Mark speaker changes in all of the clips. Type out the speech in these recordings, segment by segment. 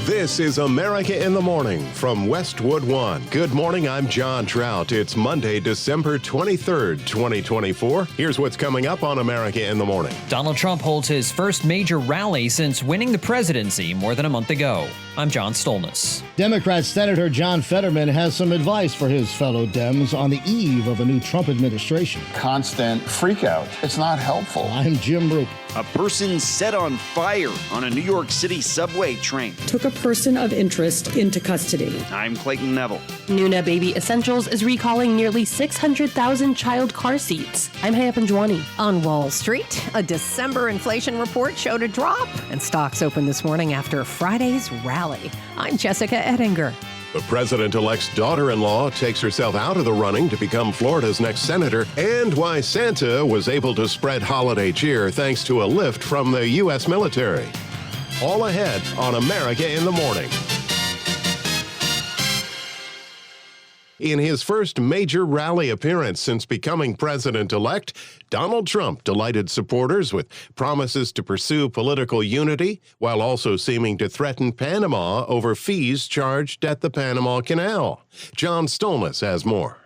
Speaker 1: This is America in the Morning from Westwood One. Good morning, I'm John Trout. It's Monday, December 23rd, 2024. Here's what's coming up on America in the Morning.
Speaker 2: Donald Trump holds his first major rally since winning the presidency more than a month ago. I'm John Stolnis.
Speaker 3: Democrat Senator John Fetterman has some advice for his fellow Dems on the eve of a new Trump administration.
Speaker 4: Constant freakout. It's not helpful.
Speaker 3: I'm Jim Roope.
Speaker 5: A person set on fire on a New York City subway train.
Speaker 6: Took a person of interest into custody.
Speaker 5: I'm Clayton Neville.
Speaker 7: Nuna Baby Essentials is recalling nearly 600,000 child car seats. I'm Haya Panjwani.
Speaker 8: On Wall Street, a December inflation report showed a drop, and stocks opened this morning after Friday's rally. I'm Jessica Ettinger.
Speaker 1: The president-elect's daughter-in-law takes herself out of the running to become Florida's next senator, and why Santa was able to spread holiday cheer thanks to a lift from the U.S. military. All ahead on America in the Morning. In his first major rally appearance since becoming president-elect, Donald Trump delighted supporters with promises to pursue political unity while also seeming to threaten Panama over fees charged at the Panama Canal. John Stolnis has more.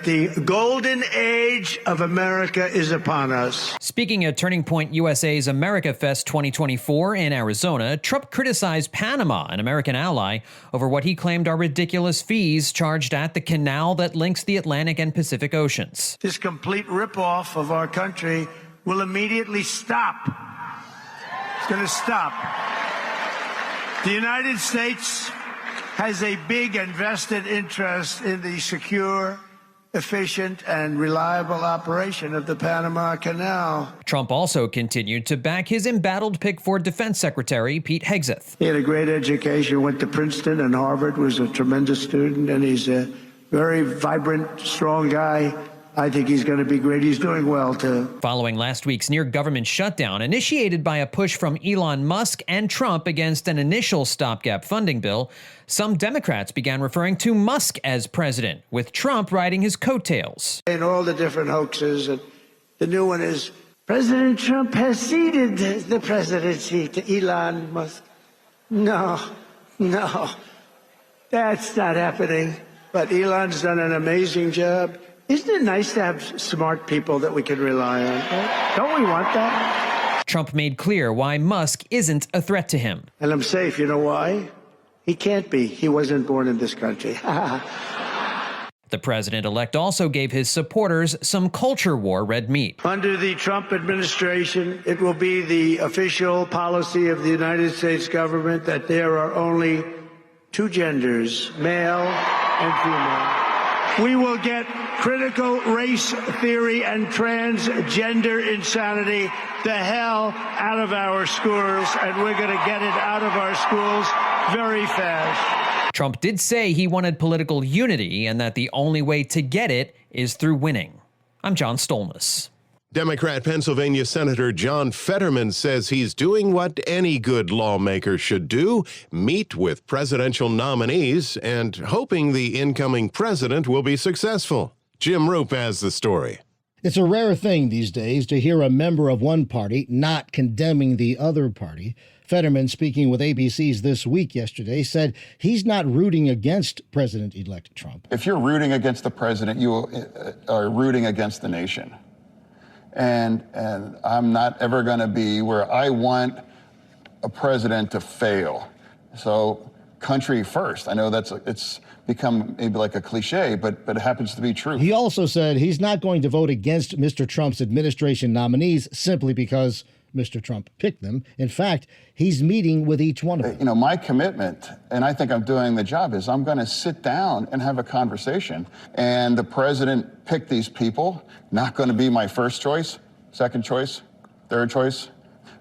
Speaker 9: The golden age of America is upon us.
Speaker 2: Speaking at Turning Point USA's America Fest 2024 in Arizona, Trump criticized Panama, an American ally, over what he claimed are ridiculous fees charged at the canal that links the Atlantic and Pacific Oceans.
Speaker 9: This complete ripoff of our country will immediately stop. It's going to stop. The United States has a big and vested interest in the secure, efficient and reliable operation of the Panama Canal.
Speaker 2: Trump also continued to back his embattled pick for Defense Secretary Pete Hegseth.
Speaker 9: He had a great education, went to Princeton and Harvard, was a tremendous student, and he's a very vibrant, strong guy. I think he's going to be great. He's doing well, too.
Speaker 2: Following last week's near-government shutdown initiated by a push from Elon Musk and Trump against an initial stopgap funding bill, some Democrats began referring to Musk as president, with Trump riding his coattails.
Speaker 9: And all the different hoaxes, and the new one is, President Trump has ceded the presidency to Elon Musk. No, that's not happening. But Elon's done an amazing job. Isn't it nice to have smart people that we can rely on? Right? Don't we want that?
Speaker 2: Trump made clear why Musk isn't a threat to him.
Speaker 9: And I'm safe. You know why? He can't be. He wasn't born in this country.
Speaker 2: The president-elect also gave his supporters some culture war red meat.
Speaker 9: Under the Trump administration, it will be the official policy of the United States government that there are only two genders, male and female. We will get critical race theory and transgender insanity the hell out of our schools, and we're going to get it out of our schools very fast.
Speaker 2: Trump did say he wanted political unity and that the only way to get it is through winning. I'm John Stolnis.
Speaker 1: Democrat Pennsylvania Senator John Fetterman says he's doing what any good lawmaker should do, meet with presidential nominees, and hoping the incoming president will be successful. Jim Roope has the story.
Speaker 3: It's a rare thing these days to hear a member of one party not condemning the other party. Fetterman, speaking with ABC's This Week yesterday, said he's not rooting against President-elect Trump.
Speaker 4: If you're rooting against the president, you are rooting against the nation. And I'm not ever going to be where I want a president to fail. So country first. I know it's become maybe like a cliche, but it happens to be true.
Speaker 3: He also said he's not going to vote against Mr. Trump's administration nominees simply because Mr. Trump picked them. In fact, he's meeting with each one of them.
Speaker 4: You know, my commitment, and I think I'm doing the job, is I'm going to sit down and have a conversation. And the president picked these people, not going to be my first choice, second choice, third choice.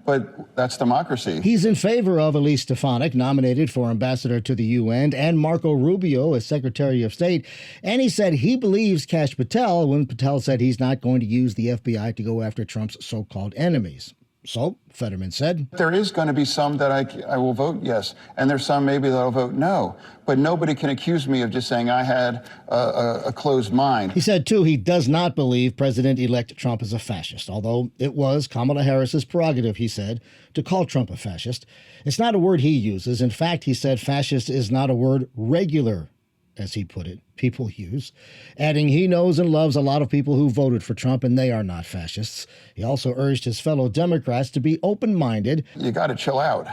Speaker 4: But that's democracy.
Speaker 3: He's in favor of Elise Stefanik, nominated for ambassador to the UN, and Marco Rubio as Secretary of State. And he said he believes Kash Patel when Patel said he's not going to use the FBI to go after Trump's so-called enemies. So, Fetterman said,
Speaker 4: there is going to be some that I will vote yes, and there's some maybe that I'll vote no. But nobody can accuse me of just saying I had a closed mind.
Speaker 3: He said, too, he does not believe President-elect Trump is a fascist, although it was Kamala Harris's prerogative, he said, to call Trump a fascist. It's not a word he uses. In fact, he said fascist is not a word regular, as he put it, people use, adding he knows and loves a lot of people who voted for Trump, and they are not fascists. He also urged his fellow Democrats to be open-minded.
Speaker 4: You got to chill out,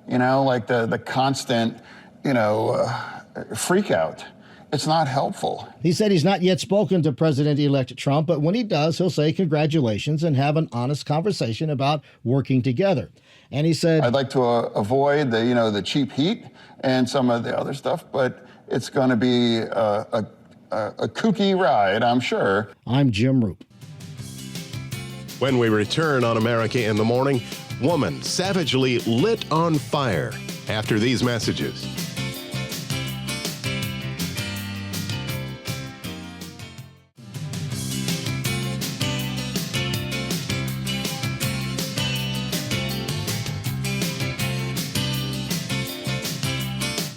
Speaker 4: like the constant, freak out. It's not helpful.
Speaker 3: He said he's not yet spoken to President-elect Trump, but when he does, he'll say congratulations and have an honest conversation about working together. And he said,
Speaker 4: I'd like to avoid the cheap heat and some of the other stuff, but it's going to be a kooky ride, I'm sure.
Speaker 3: I'm Jim Roope.
Speaker 1: When we return on America in the Morning, woman savagely lit on fire after these messages.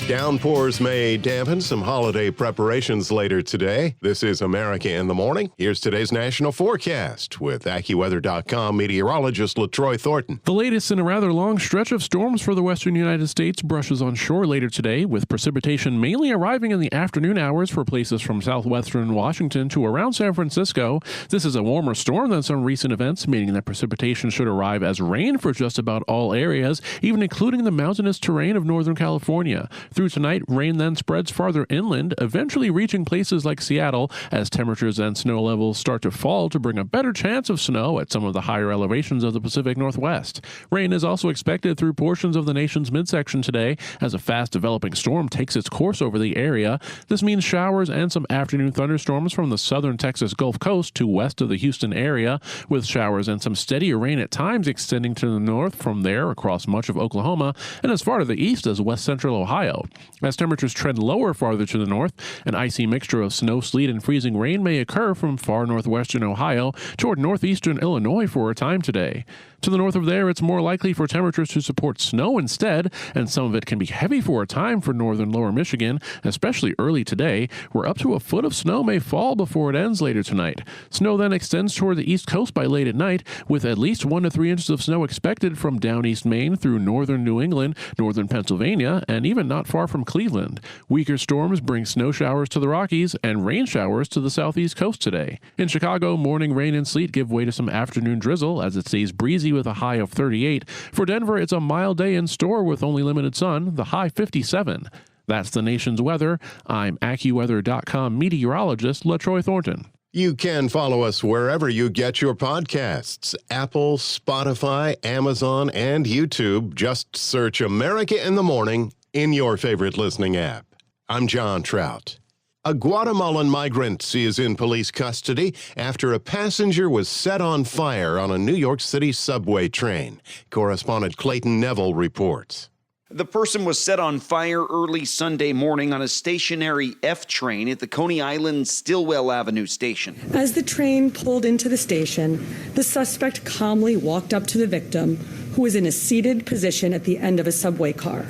Speaker 1: Downpours may dampen some holiday preparations later today. This is America in the Morning. Here's today's national forecast with AccuWeather.com meteorologist LaTroy Thornton.
Speaker 10: The latest in a rather long stretch of storms for the western United States brushes on shore later today, with precipitation mainly arriving in the afternoon hours for places from southwestern Washington to around San Francisco. This is a warmer storm than some recent events, meaning that precipitation should arrive as rain for just about all areas, even including the mountainous terrain of Northern California. Through tonight, rain then spreads farther inland, eventually reaching places like Seattle as temperatures and snow levels start to fall to bring a better chance of snow at some of the higher elevations of the Pacific Northwest. Rain is also expected through portions of the nation's midsection today as a fast-developing storm takes its course over the area. This means showers and some afternoon thunderstorms from the southern Texas Gulf Coast to west of the Houston area, with showers and some steadier rain at times extending to the north from there across much of Oklahoma and as far to the east as west central Ohio. As temperatures trend lower farther to the north, an icy mixture of snow, sleet, and freezing rain may occur from far northwestern Ohio toward northeastern Illinois for a time today. To the north of there, it's more likely for temperatures to support snow instead, and some of it can be heavy for a time for northern lower Michigan, especially early today, where up to a foot of snow may fall before it ends later tonight. Snow then extends toward the east coast by late at night, with at least 1 to 3 inches of snow expected from down east Maine through northern New England, northern Pennsylvania, and even not far from Cleveland. Weaker storms bring snow showers to the Rockies and rain showers to the southeast coast today. In Chicago, morning rain and sleet give way to some afternoon drizzle as it stays breezy with a high of 38. For Denver, it's a mild day in store with only limited sun, the high 57. That's the nation's weather. I'm AccuWeather.com meteorologist LaTroy Thornton.
Speaker 1: You can follow us wherever you get your podcasts. Apple, Spotify, Amazon, and YouTube. Just search America in the Morning in your favorite listening app. I'm John Trout. A Guatemalan migrant is in police custody after a passenger was set on fire on a New York City subway train. Correspondent Clayton Neville reports.
Speaker 5: The person was set on fire early Sunday morning on a stationary F train at the Coney Island Stillwell Avenue station.
Speaker 6: As the train pulled into the station, the suspect calmly walked up to the victim, who was in a seated position at the end of a subway car.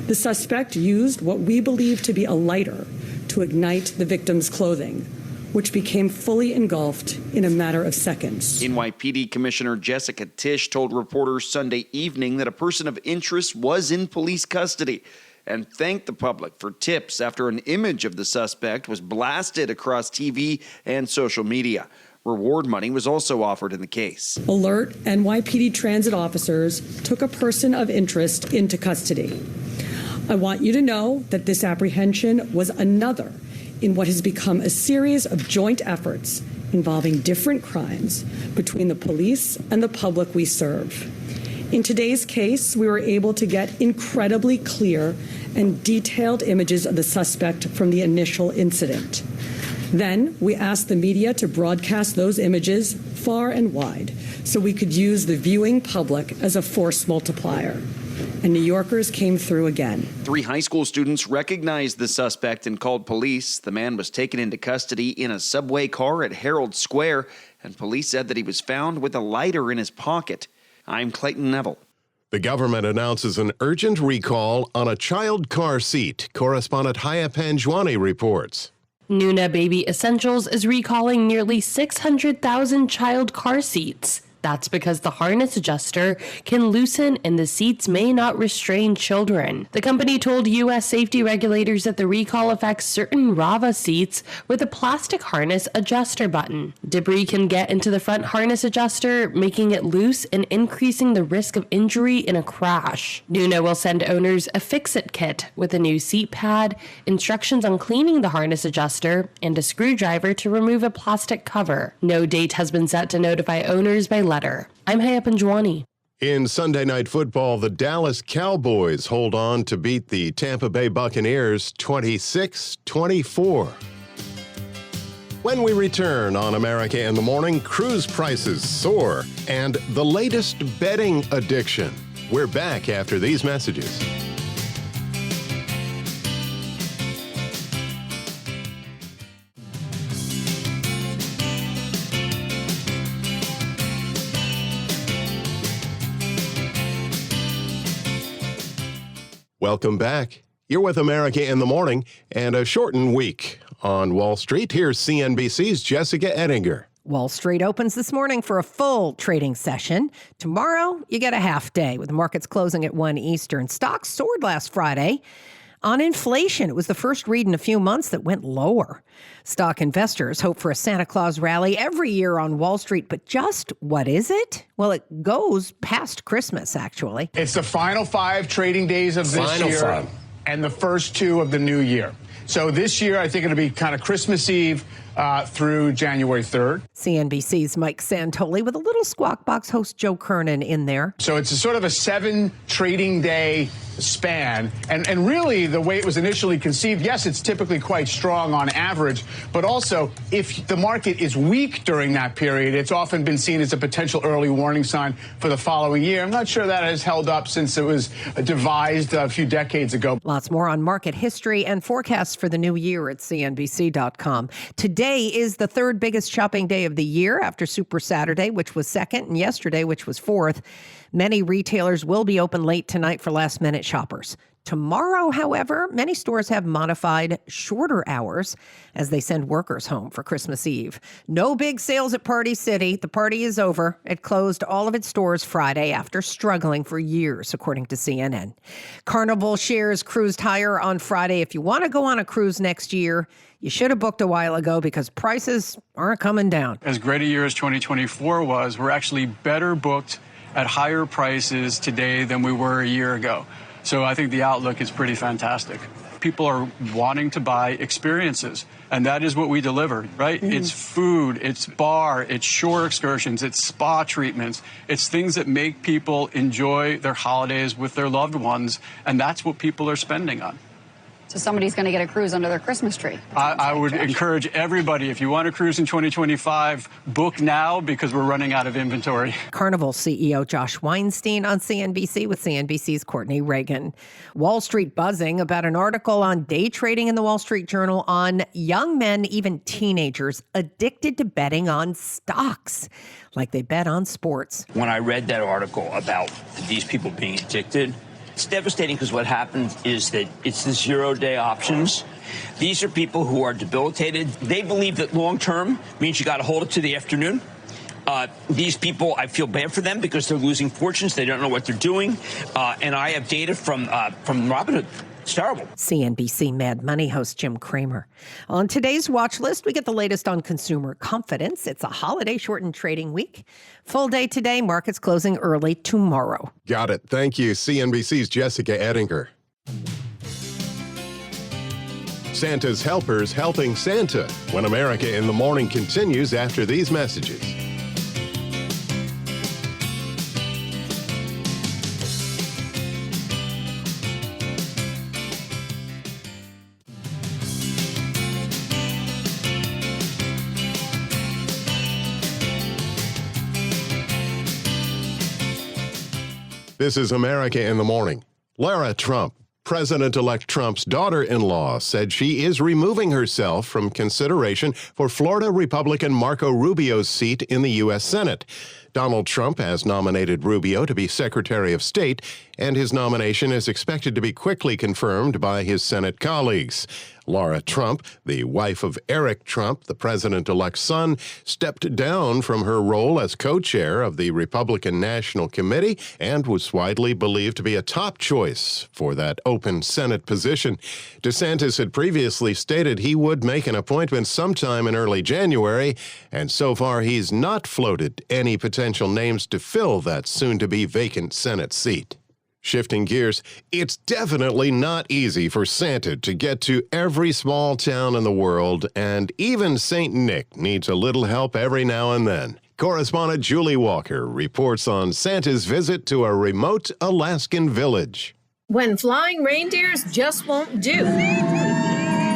Speaker 6: The suspect used what we believe to be a lighter to ignite the victim's clothing, which became fully engulfed in a matter of seconds.
Speaker 5: NYPD Commissioner Jessica Tisch told reporters Sunday evening that a person of interest was in police custody and thanked the public for tips after an image of the suspect was blasted across TV and social media. Reward money was also offered in the case.
Speaker 6: Alert NYPD transit officers took a person of interest into custody. I want you to know that this apprehension was another in what has become a series of joint efforts involving different crimes between the police and the public we serve. In today's case, we were able to get incredibly clear and detailed images of the suspect from the initial incident. Then we asked the media to broadcast those images far and wide so we could use the viewing public as a force multiplier. And New Yorkers came through again. 3
Speaker 5: high school students recognized the suspect and called police. The man was taken into custody in a subway car at Herald Square, and police said that he was found with a lighter in his pocket. I'm Clayton Neville.
Speaker 1: The government announces an urgent recall on a child car seat. Correspondent Haya Panjwani reports.
Speaker 7: Nuna Baby Essentials is recalling nearly 600,000 child car seats. That's because the harness adjuster can loosen and the seats may not restrain children. The company told U.S. safety regulators that the recall affects certain Rava seats with a plastic harness adjuster button. Debris can get into the front harness adjuster, making it loose and increasing the risk of injury in a crash. Nuna will send owners a fix-it kit with a new seat pad, instructions on cleaning the harness adjuster, and a screwdriver to remove a plastic cover. No date has been set to notify owners by letter. I'm Haya Panjwani.
Speaker 1: In Sunday Night Football, the Dallas Cowboys hold on to beat the Tampa Bay Buccaneers 26-24. When we return on America in the Morning, cruise prices soar and the latest betting addiction. We're back after these messages. Welcome back. You're with America in the Morning and a shortened week on Wall Street. Here's CNBC's Jessica Ettinger.
Speaker 8: Wall Street opens this morning for a full trading session. Tomorrow, you get a half day with the markets closing at 1 Eastern. Stocks soared last Friday on inflation. It was the first read in a few months that went lower. Stock investors hope for a Santa Claus rally every year on Wall Street, but just what is it? Well, it goes past Christmas, actually.
Speaker 11: It's the final 5 trading days of this year and the first 2 of the new year. So this year, I think it'll be kind of Christmas Eve through January 3rd.
Speaker 8: CNBC's Mike Santoli with a little Squawk Box host Joe Kernan in there.
Speaker 11: So it's a sort of a 7 trading day span. And really, the way it was initially conceived, yes, it's typically quite strong on average, but also if the market is weak during that period, it's often been seen as a potential early warning sign for the following year. I'm not sure that has held up since it was devised a few decades ago.
Speaker 8: Lots more on market history and forecasts for the new year at CNBC.com. Today is the 3rd biggest shopping day of the year after Super Saturday, which was 2nd, and yesterday, which was 4th. Many retailers will be open late tonight for last-minute shoppers. Tomorrow, however, many stores have modified shorter hours as they send workers home for Christmas Eve. No big sales at Party City. The party is over. It closed all of its stores Friday after struggling for years, according to CNN. Carnival shares cruised higher on Friday. If you want to go on a cruise next year, you should have booked a while ago because prices aren't coming down.
Speaker 12: As great a year as 2024 was, we're actually better booked at higher prices today than we were a year ago. So I think the outlook is pretty fantastic. People are wanting to buy experiences, and that is what we deliver, right? Mm-hmm. It's food, it's bar, it's shore excursions, it's spa treatments. It's things that make people enjoy their holidays with their loved ones, and that's what people are spending on.
Speaker 13: So somebody's going to get a cruise under their Christmas tree.
Speaker 12: I would encourage everybody, if you want to cruise in 2025, book now because we're running out of inventory.
Speaker 8: Carnival CEO Josh Weinstein on CNBC with CNBC's Courtney Reagan. Wall Street buzzing about an article on day trading in the Wall Street Journal on young men, even teenagers, addicted to betting on stocks, like they bet on sports.
Speaker 14: When I read that article about these people being addicted, it's devastating because what happens is that it's the 0-day options. These are people who are debilitated. They believe that long-term means you got to hold it to the afternoon. These people, I feel bad for them because they're losing fortunes. They don't know what they're doing. And I have data from Robinhood. It's terrible.
Speaker 8: CNBC Mad Money host Jim Cramer. On today's watch list, we get the latest on consumer confidence. It's a holiday-shortened trading week. Full day today, markets closing early tomorrow.
Speaker 1: Got it. Thank you, CNBC's Jessica Ettinger. Santa's helpers helping Santa when America in the Morning continues after these messages. This is America in the Morning. Lara Trump, President-elect Trump's daughter-in-law, said she is removing herself from consideration for Florida Republican Marco Rubio's seat in the U.S. Senate. Donald Trump has nominated Rubio to be Secretary of State, and his nomination is expected to be quickly confirmed by his Senate colleagues. Laura Trump, the wife of Eric Trump, the president-elect's son, stepped down from her role as co-chair of the Republican National Committee and was widely believed to be a top choice for that open Senate position. DeSantis had previously stated he would make an appointment sometime in early January, and so far he's not floated any potential names to fill that soon-to-be vacant Senate seat. Shifting gears, it's definitely not easy for Santa to get to every small town in the world, and even St. Nick needs a little help every now and then. Correspondent Julie Walker reports on Santa's visit to a remote Alaskan village.
Speaker 15: When flying reindeers just won't do.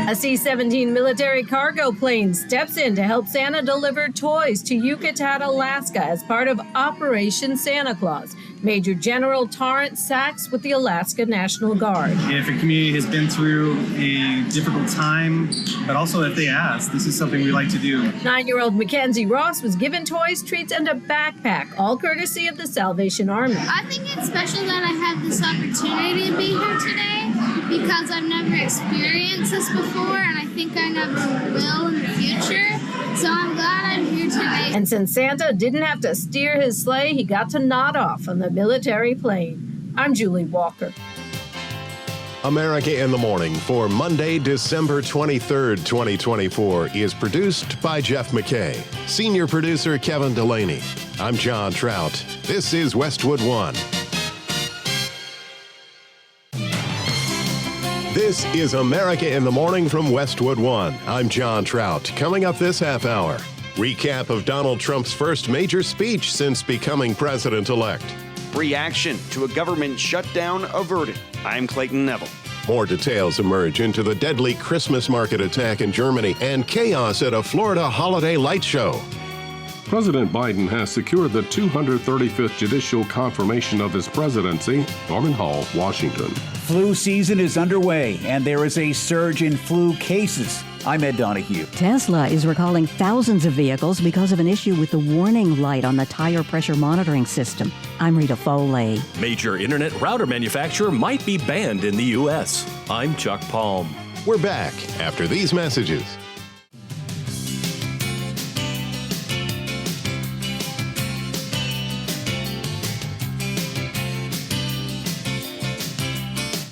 Speaker 15: A C-17 military cargo plane steps in to help Santa deliver toys to Yucatan, Alaska as part of Operation Santa Claus. Major General Torrance Sachs with the Alaska National Guard.
Speaker 16: If a community has been through a difficult time, but also if they ask, this is something we like to do.
Speaker 15: 9-year-old Mackenzie Ross was given toys, treats, and a backpack, all courtesy of the Salvation Army.
Speaker 17: I think it's special that I have this opportunity to be here today because I've never experienced this before, and I think I never will in the future. So I'm glad I'm here today.
Speaker 15: And since Santa didn't have to steer his sleigh, he got to nod off on the military plane. I'm Julie Walker.
Speaker 1: America in the Morning for Monday, December 23rd, 2024 is produced by Jeff McKay. Senior producer Kevin Delaney. I'm John Trout. This is Westwood One. This is America in the Morning from Westwood One. I'm John Trout. Coming up this half hour, recap of Donald Trump's first major speech since becoming president-elect.
Speaker 5: Reaction to a government shutdown averted. I'm Clayton Neville.
Speaker 1: More details emerge into the deadly Christmas market attack in Germany and chaos at a Florida holiday light show.
Speaker 18: President Biden has secured the 235th judicial confirmation of his presidency. Norman Hall, Washington.
Speaker 19: Flu season is underway, and there is a surge in flu cases. I'm Ed Donahue.
Speaker 20: Tesla is recalling thousands of vehicles because of an issue with the warning light on the tire pressure monitoring system. I'm Rita Foley.
Speaker 21: Major internet router manufacturer might be banned in the U.S. I'm Chuck Palm.
Speaker 1: We're back after these messages.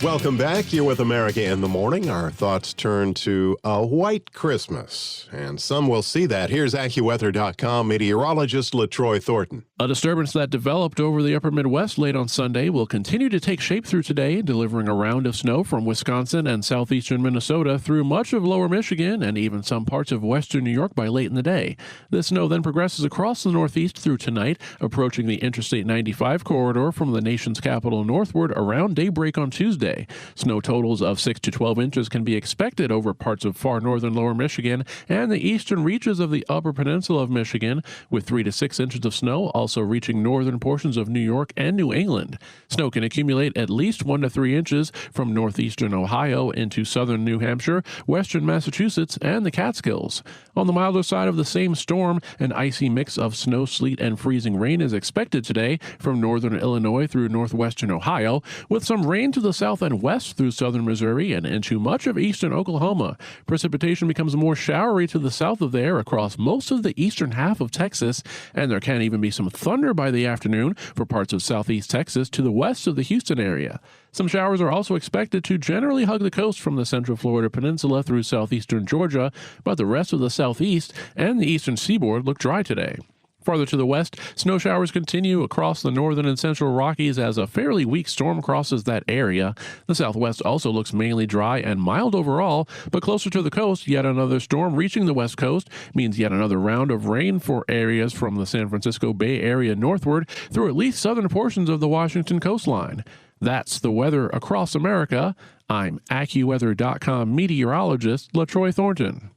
Speaker 1: Welcome back. You're with America in the Morning. Our thoughts turn to a white Christmas, and some will see that. Here's AccuWeather.com meteorologist LaTroy Thornton.
Speaker 10: A disturbance that developed over the upper Midwest late on Sunday will continue to take shape through today, delivering a round of snow from Wisconsin and southeastern Minnesota through much of lower Michigan and even some parts of western New York by late in the day. This snow then progresses across the Northeast through tonight, approaching the Interstate 95 corridor from the nation's capital northward around daybreak on Tuesday. Snow totals of 6 to 12 inches can be expected over parts of far northern lower Michigan and the eastern reaches of the upper peninsula of Michigan, with 3 to 6 inches of snow also reaching northern portions of New York and New England. Snow can accumulate at least 1 to 3 inches from northeastern Ohio into southern New Hampshire, western Massachusetts, and the Catskills. On the milder side of the same storm, an icy mix of snow, sleet, and freezing rain is expected today from northern Illinois through northwestern Ohio, with some rain to the south and west through southern Missouri and into much of eastern Oklahoma. Precipitation becomes more showery to the south of there across most of the eastern half of Texas, and there can even be some thunder by the afternoon for parts of southeast Texas to the west of the Houston area. Some showers are also expected to generally hug the coast from the central Florida peninsula through southeastern Georgia, but the rest of the southeast and the eastern seaboard look dry today. Farther to the west, snow showers continue across the northern and central Rockies as a fairly weak storm crosses that area. The southwest also looks mainly dry and mild overall, but closer to the coast, yet another storm reaching the west coast means yet another round of rain for areas from the San Francisco Bay Area northward through at least southern portions of the Washington coastline. That's the weather across America. I'm AccuWeather.com meteorologist LaTroy Thornton.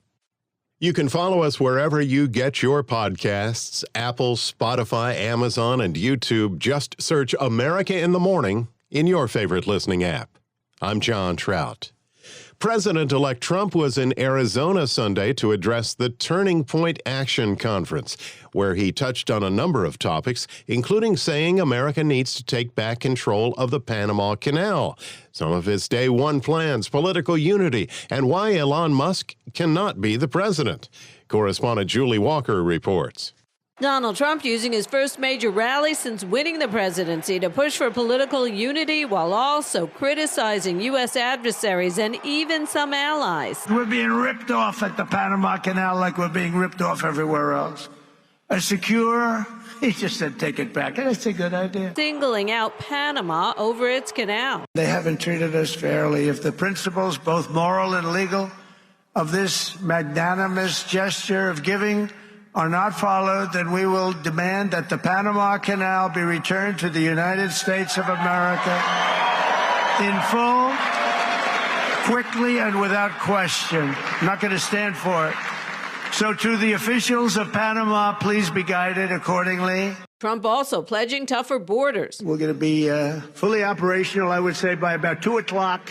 Speaker 1: You can follow us wherever you get your podcasts, Apple, Spotify, Amazon, and YouTube. Just search America in the Morning in your favorite listening app. I'm John Trout. President-elect Trump was in Arizona Sunday to address the Turning Point Action Conference, where he touched on a number of topics, including saying America needs to take back control of the Panama Canal, some of his day one plans, political unity, and why Elon Musk cannot be the president. Correspondent Julie Walker reports.
Speaker 9: Donald Trump using his first major rally since winning the presidency to push for political unity while also criticizing U.S. adversaries and even some allies.
Speaker 22: We're being ripped off at the Panama Canal like we're being ripped off everywhere else. He just said take it back, and it's a good idea.
Speaker 9: Singling out Panama over its canal.
Speaker 22: They haven't treated us fairly. If the principles, both moral and legal, of this magnanimous gesture of giving are not followed, then we will demand that the Panama Canal be returned to the United States of America in full, quickly, and without question. I'm not going to stand for it. So to the officials of Panama, please be guided accordingly.
Speaker 9: Trump also pledging tougher borders.
Speaker 22: We're going to be fully operational, I would say, by about 2 o'clock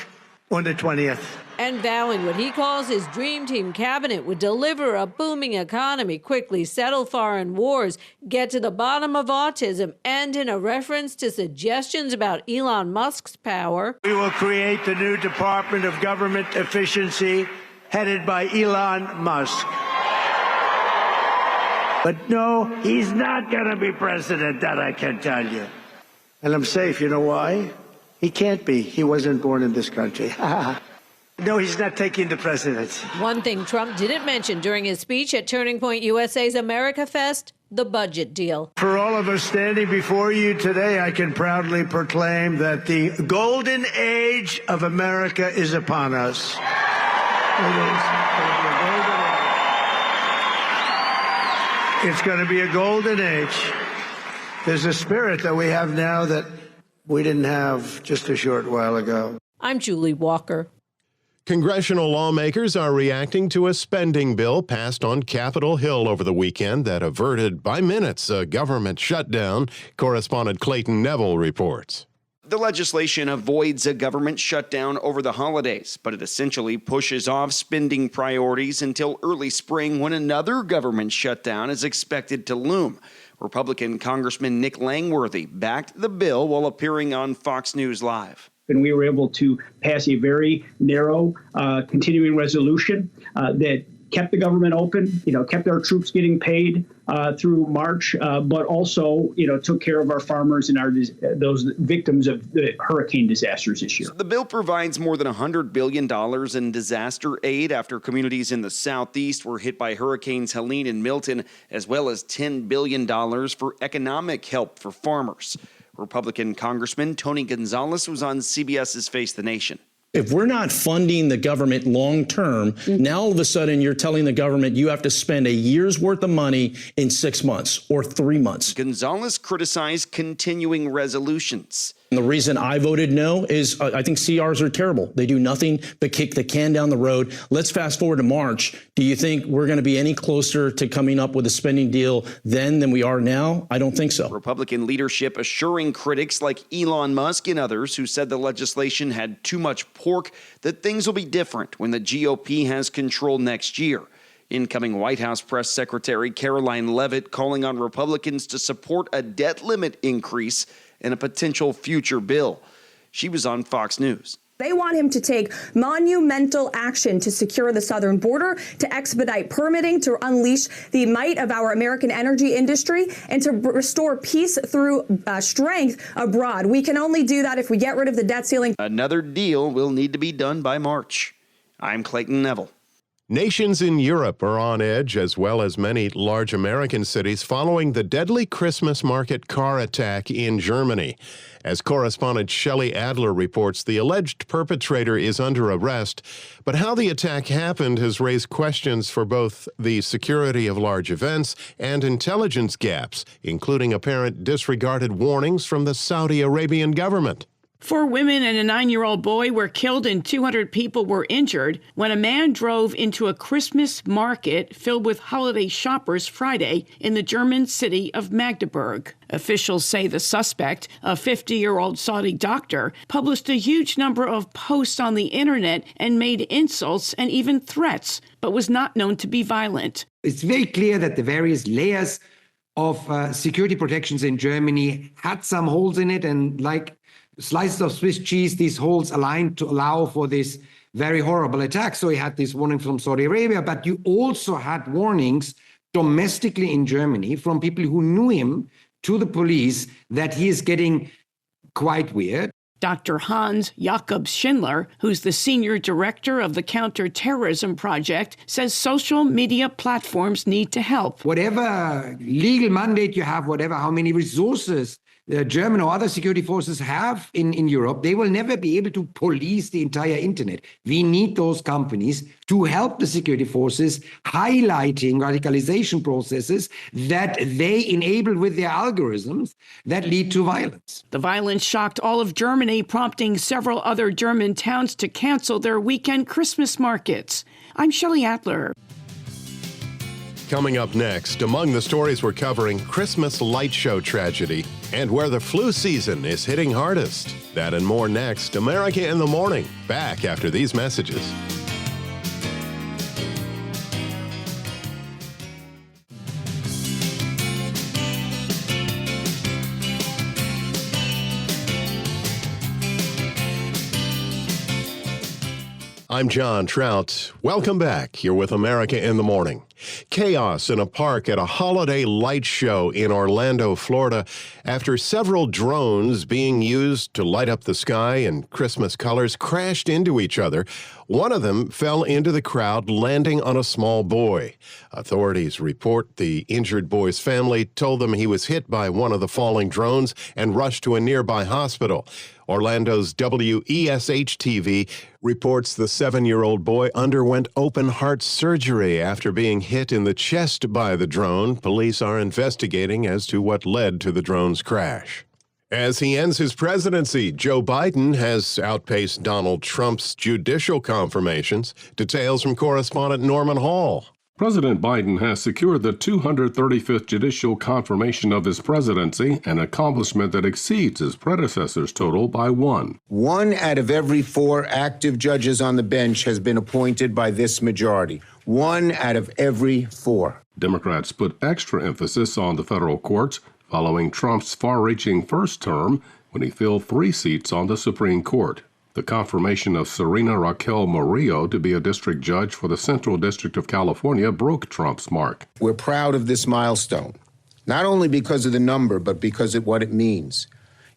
Speaker 22: on the 20th.
Speaker 9: And vowing what he calls his dream team cabinet would deliver a booming economy, quickly settle foreign wars, get to the bottom of autism, and in a reference to suggestions about Elon Musk's power.
Speaker 22: We will create the new Department of Government Efficiency headed by Elon Musk. But no, he's not going to be president, that I can tell you. And I'm safe. You know why? He can't be. He wasn't born in this country. No, he's not taking the presidency.
Speaker 9: One thing Trump didn't mention during his speech at Turning Point USA's America Fest, the budget deal.
Speaker 22: For all of us standing before you today, I can proudly proclaim that the golden age of America is upon us. It's going to be a golden age. There's a spirit that we have now that we didn't have just a short while ago.
Speaker 9: I'm Julie Walker.
Speaker 1: Congressional lawmakers are reacting to a spending bill passed on Capitol Hill over the weekend that averted by minutes a government shutdown. Correspondent Clayton Neville reports.
Speaker 5: The legislation avoids a government shutdown over the holidays, but it essentially pushes off spending priorities until early spring when another government shutdown is expected to loom. Republican Congressman Nick Langworthy backed the bill while appearing on Fox News Live.
Speaker 23: And we were able to pass a very narrow continuing resolution that kept the government open, kept our troops getting paid through March, but also, took care of our farmers and those victims of the hurricane disasters this year.
Speaker 5: The bill provides more than $100 billion in disaster aid after communities in the Southeast were hit by Hurricanes Helene and Milton, as well as $10 billion for economic help for farmers. Republican Congressman Tony Gonzalez was on CBS's Face the Nation.
Speaker 24: If we're not funding the government long term, now all of a sudden you're telling the government you have to spend a year's worth of money in 6 months or 3 months.
Speaker 5: Gonzalez criticized continuing resolutions.
Speaker 24: And the reason I voted no is I think CRs are terrible. They do nothing but kick the can down the road. Let's fast forward to March. Do you think we're going to be any closer to coming up with a spending deal then than we are now? I don't think so.
Speaker 5: Republican leadership assuring critics like Elon Musk and others who said the legislation had too much pork that things will be different when the GOP has control next year. Incoming White House Press Secretary Caroline Leavitt calling on Republicans to support a debt limit increase in a potential future bill. She was on Fox News.
Speaker 25: They want him to take monumental action to secure the southern border, to expedite permitting, to unleash the might of our American energy industry, and to restore peace through strength abroad. We can only do that if we get rid of the debt ceiling.
Speaker 5: Another deal will need to be done by March. I'm Clayton Neville.
Speaker 1: Nations in Europe are on edge, as well as many large American cities, following the deadly Christmas market car attack in Germany. As correspondent Shelley Adler reports, the alleged perpetrator is under arrest, but how the attack happened has raised questions for both the security of large events and intelligence gaps, including apparent disregarded warnings from the Saudi Arabian government.
Speaker 2: 4 women and a 9-year-old boy were killed and 200 people were injured when a man drove into a Christmas market filled with holiday shoppers Friday in the German city of Magdeburg. Officials say the suspect, a 50-year-old Saudi doctor, published a huge number of posts on the internet and made insults and even threats, but was not known to be violent.
Speaker 3: It's very clear that the various layers of security protections in Germany had some holes in it, and like slices of Swiss cheese, these holes aligned to allow for this very horrible attack. So he had this warning from Saudi Arabia, but you also had warnings domestically in Germany from people who knew him to the police that he is getting quite weird.
Speaker 2: Dr. Hans Jakob Schindler, who's the senior director of the Counterterrorism Project, says social media platforms need to help.
Speaker 3: Whatever legal mandate you have, whatever, how many resources the German or other security forces have in Europe, they will never be able to police the entire internet. We need those companies to help the security forces highlighting radicalization processes that they enable with their algorithms that lead to violence.
Speaker 2: The violence shocked all of Germany, prompting several other German towns to cancel their weekend Christmas markets. I'm Shelley Adler.
Speaker 1: Coming up next, among the stories we're covering, Christmas light show tragedy and where the flu season is hitting hardest. That and more next. America in the Morning. Back after these messages. I'm John Trout. Welcome back. You're with America in the Morning. Chaos in a park at a holiday light show in Orlando, Florida, after several drones being used to light up the sky in Christmas colors crashed into each other. One of them fell into the crowd, landing on a small boy. Authorities report the injured boy's family told them he was hit by one of the falling drones and rushed to a nearby hospital. Orlando's WESH-TV reports the 7-year-old boy underwent open-heart surgery after being hit in the chest by the drone. Police are investigating as to what led to the drone's crash. As he ends his presidency, Joe Biden has outpaced Donald Trump's judicial confirmations. Details from correspondent Norman Hall.
Speaker 18: President Biden has secured the 235th judicial confirmation of his presidency, an accomplishment that exceeds his predecessor's total by 1.
Speaker 4: 1 out of every 4 active judges on the bench has been appointed by this majority. 1 out of every 4.
Speaker 18: Democrats put extra emphasis on the federal courts following Trump's far-reaching first term when he filled 3 seats on the Supreme Court. The confirmation of Serena Raquel Murillo to be a district judge for the Central District of California broke Trump's mark.
Speaker 4: We're proud of this milestone, not only because of the number, but because of what it means.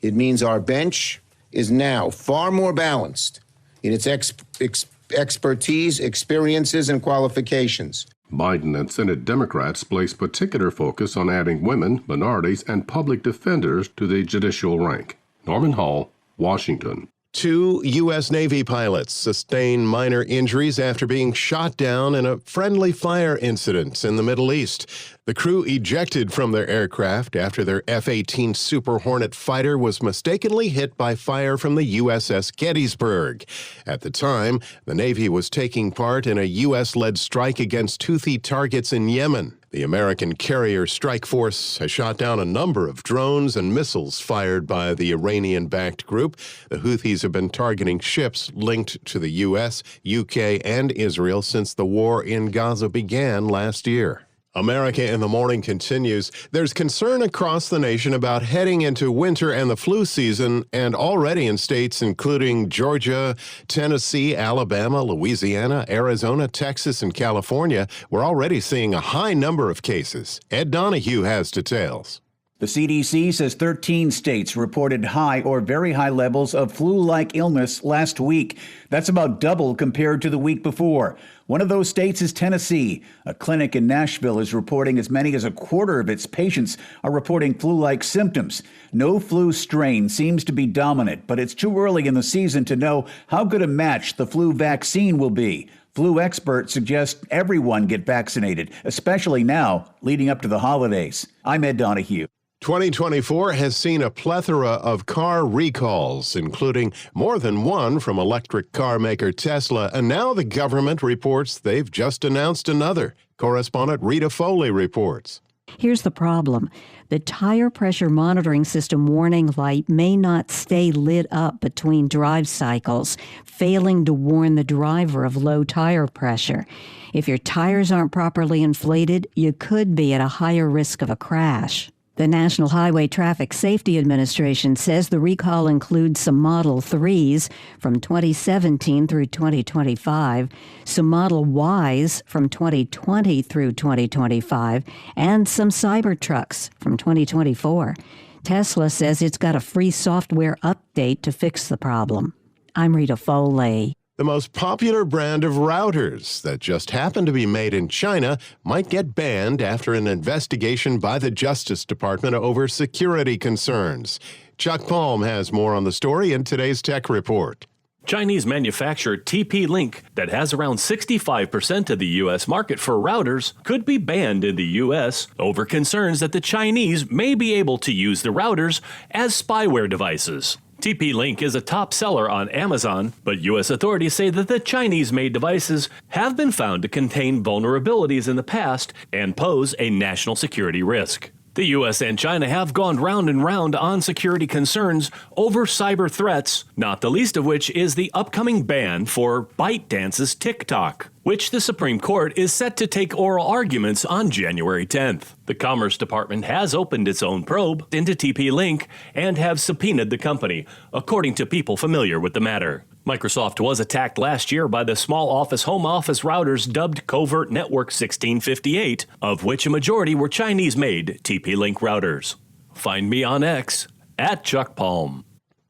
Speaker 4: It means our bench is now far more balanced in its expertise, experiences, and qualifications.
Speaker 18: Biden and Senate Democrats place particular focus on adding women, minorities, and public defenders to the judicial rank. Norman Hall, Washington.
Speaker 1: 2 U.S. Navy pilots sustained minor injuries after being shot down in a friendly fire incident in the Middle East. The crew ejected from their aircraft after their F-18 Super Hornet fighter was mistakenly hit by fire from the USS Gettysburg. At the time, the Navy was taking part in a U.S.-led strike against Houthi targets in Yemen. The American carrier strike force has shot down a number of drones and missiles fired by the Iranian-backed group. The Houthis have been targeting ships linked to the U.S., U.K., and Israel since the war in Gaza began last year. America in the Morning continues. There's concern across the nation about heading into winter and the flu season, and already in states including Georgia, Tennessee, Alabama, Louisiana, Arizona, Texas, and California, we're already seeing a high number of cases. Ed Donahue has details.
Speaker 19: The CDC says 13 states reported high or very high levels of flu-like illness last week. That's about double compared to the week before. One of those states is Tennessee. A clinic in Nashville is reporting as many as a quarter of its patients are reporting flu-like symptoms. No flu strain seems to be dominant, but it's too early in the season to know how good a match the flu vaccine will be. Flu experts suggest everyone get vaccinated, especially now, leading up to the holidays. I'm Ed Donahue.
Speaker 1: 2024 has seen a plethora of car recalls, including more than one from electric car maker Tesla, and now the government reports they've just announced another. Correspondent Rita Foley reports.
Speaker 20: Here's the problem. The tire pressure monitoring system warning light may not stay lit up between drive cycles, failing to warn the driver of low tire pressure. If your tires aren't properly inflated, you could be at a higher risk of a crash. The National Highway Traffic Safety Administration says the recall includes some Model 3s from 2017 through 2025, some Model Ys from 2020 through 2025, and some Cybertrucks from 2024. Tesla says it's got a free software update to fix the problem. I'm Rita Foley.
Speaker 1: The most popular brand of routers that just happen to be made in China might get banned after an investigation by the Justice Department over security concerns. Chuck Palm has more on the story in today's Tech Report.
Speaker 21: Chinese manufacturer TP-Link, that has around 65% of the U.S. market for routers, could be banned in the U.S. over concerns that the Chinese may be able to use the routers as spyware devices. TP-Link is a top seller on Amazon, but U.S. authorities say that the Chinese-made devices have been found to contain vulnerabilities in the past and pose a national security risk. The U.S. and China have gone round and round on security concerns over cyber threats, not the least of which is the upcoming ban for ByteDance's TikTok, which the Supreme Court is set to take oral arguments on January 10th. The Commerce Department has opened its own probe into TP-Link and have subpoenaed the company, according to people familiar with the matter. Microsoft was attacked last year by the small office home office routers dubbed Covert Network 1658, of which a majority were Chinese-made TP-Link routers. Find me on X, @ChuckPalm.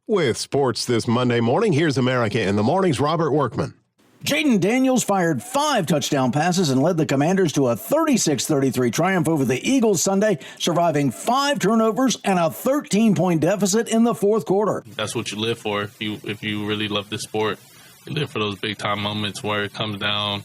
Speaker 1: With sports this Monday morning, here's America in the Morning's Robert Workman.
Speaker 6: Jaden Daniels fired 5 touchdown passes and led the Commanders to a 36-33 triumph over the Eagles Sunday, surviving 5 turnovers and a 13-point deficit in the fourth quarter.
Speaker 7: That's what you live for. If you really love this sport, you live for those big-time moments where it comes down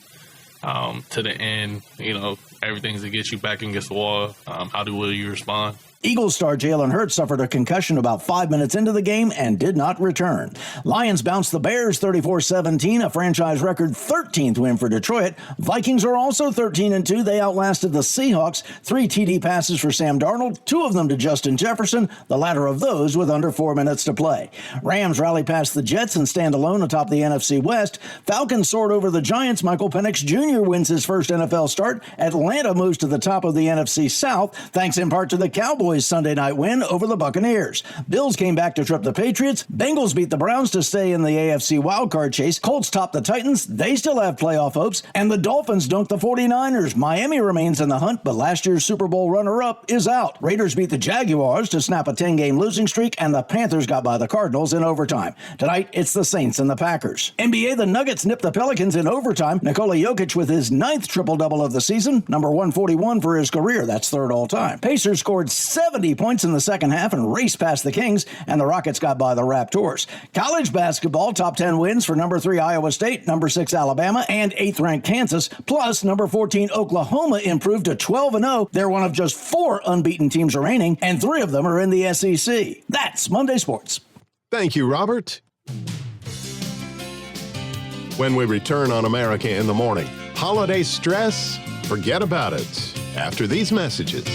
Speaker 7: to the end. You know, everything's to get you back against the wall. How will you respond?
Speaker 6: Eagles star Jalen Hurts suffered a concussion about 5 minutes into the game and did not return. Lions bounced the Bears 34-17, a franchise record 13th win for Detroit. Vikings are also 13-2. They outlasted the Seahawks. 3 TD passes for Sam Darnold, 2 of them to Justin Jefferson, the latter of those with under 4 minutes to play. Rams rally past the Jets and stand alone atop the NFC West. Falcons soared over the Giants. Michael Penix Jr. wins his first NFL start. Atlanta moves to the top of the NFC South, thanks in part to the Cowboys' Sunday night win over the Buccaneers. Bills came back to trip the Patriots. Bengals beat the Browns to stay in the AFC wildcard chase. Colts topped the Titans. They still have playoff hopes. And the Dolphins dunked the 49ers. Miami remains in the hunt, but last year's Super Bowl runner-up is out. Raiders beat the Jaguars to snap a 10-game losing streak, and the Panthers got by the Cardinals in overtime. Tonight, it's the Saints and the Packers. NBA, the Nuggets nipped the Pelicans in overtime. Nikola Jokic with his 9th triple-double of the season, number 141 for his career. That's 3rd all-time. Pacers scored 70 points in the second half and raced past the Kings, and the Rockets got by the Raptors. College basketball, top 10 wins for number 3 Iowa State, number 6 Alabama, and 8th-ranked Kansas, plus number 14 Oklahoma improved to 12-0. They're one of just 4 unbeaten teams remaining, and 3 of them are in the SEC. That's Monday Sports.
Speaker 1: Thank you, Robert. When we return on America in the Morning, holiday stress? Forget about it. After these messages.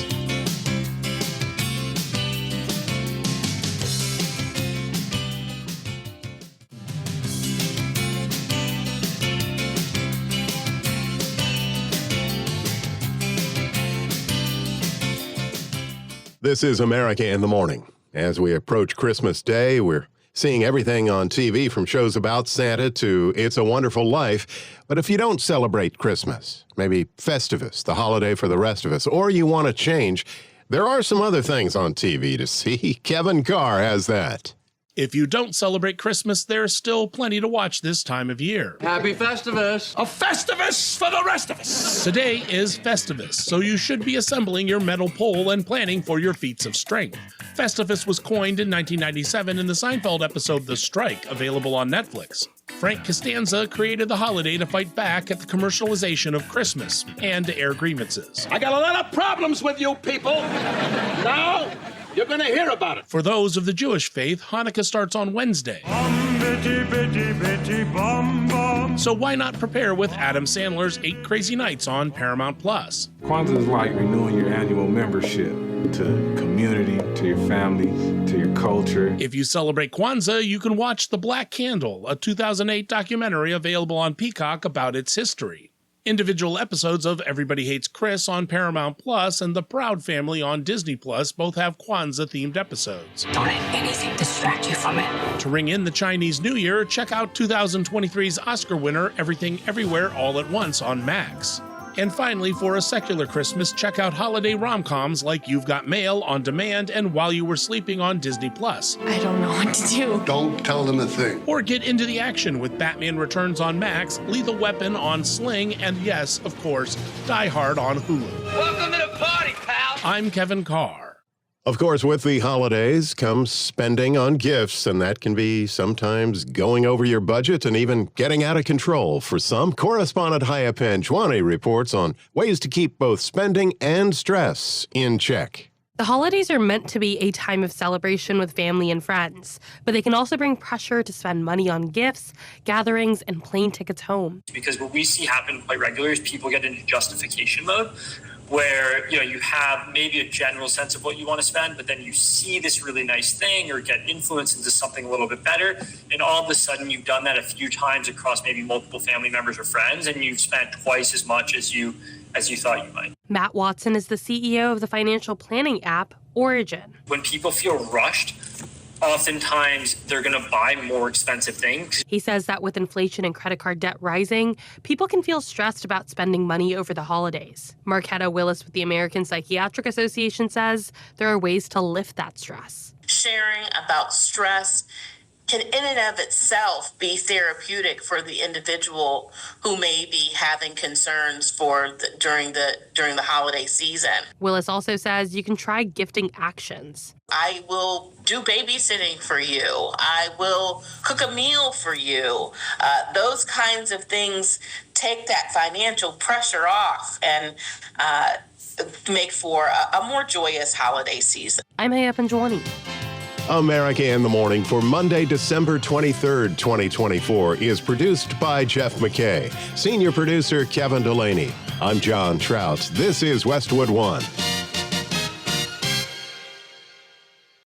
Speaker 1: This is America in the Morning. As we approach Christmas Day, we're seeing everything on TV from shows about Santa to It's a Wonderful Life. But if you don't celebrate Christmas, maybe Festivus, the holiday for the rest of us, or you want to change, there are some other things on TV to see. Kevin Carr has that.
Speaker 11: If you don't celebrate Christmas, there's still plenty to watch this time of year.
Speaker 12: Happy Festivus! A Festivus for the rest of us!
Speaker 11: Today is Festivus, so you should be assembling your metal pole and planning for your feats of strength. Festivus was coined in 1997 in the Seinfeld episode The Strike, available on Netflix. Frank Costanza created the holiday to fight back at the commercialization of Christmas and to air grievances.
Speaker 12: I got a lot of problems with you people. Now, You're going to hear about it.
Speaker 11: For those of the Jewish faith, Hanukkah starts on Wednesday. So why not prepare with Adam Sandler's 8 Crazy Nights on Paramount+.
Speaker 8: Kwanzaa is like renewing your annual membership to community, to your family, to your culture.
Speaker 11: If you celebrate Kwanzaa, you can watch The Black Candle, a 2008 documentary available on Peacock about its history. Individual episodes of Everybody Hates Chris on Paramount Plus and The Proud Family on Disney Plus both have Kwanzaa-themed episodes.
Speaker 13: Don't let anything distract you from it.
Speaker 11: To ring in the Chinese New Year, check out 2023's Oscar winner Everything Everywhere All at Once on Max. And finally, for a secular Christmas, check out holiday rom-coms like You've Got Mail on demand and While You Were Sleeping on Disney Plus.
Speaker 13: I don't know what to do.
Speaker 12: Don't tell them a thing.
Speaker 11: Or get into the action with Batman Returns on Max, Lethal Weapon on Sling, and yes, of course, Die Hard on Hulu.
Speaker 12: Welcome to the party, pal.
Speaker 11: I'm Kevin Carr.
Speaker 1: Of course, with the holidays comes spending on gifts, and that can be sometimes going over your budget and even getting out of control. For some, Correspondent Haya Panjwani reports on ways to keep both spending and stress in check.
Speaker 14: The holidays are meant to be a time of celebration with family and friends, but they can also bring pressure to spend money on gifts, gatherings, and plane tickets home.
Speaker 16: Because what we see happen quite regularly is people get into justification mode, where you have maybe a general sense of what you want to spend, but then you see this really nice thing or get influenced into something a little bit better, and all of a sudden you've done that a few times across maybe multiple family members or friends, and you've spent twice as much as you thought you might.
Speaker 14: Matt Watson is the CEO of the financial planning app Origin.
Speaker 16: When people feel rushed, oftentimes they're going to buy more expensive things.
Speaker 14: He says that with inflation and credit card debt rising, people can feel stressed about spending money over the holidays. Marquetta Willis with the American Psychiatric Association says there are ways to lift that stress.
Speaker 17: Sharing about stress can in and of itself be therapeutic for the individual who may be having concerns during the holiday season.
Speaker 14: Willis also says you can try gifting actions.
Speaker 17: I will do babysitting for you. I will cook a meal for you. Those kinds of things take that financial pressure off and make for a more joyous holiday season.
Speaker 14: I'm Haya Panjwani.
Speaker 1: America in the Morning for Monday, December 23rd, 2024 is produced by Jeff McKay. Senior producer Kevin Delaney. I'm John Trout. This is Westwood One.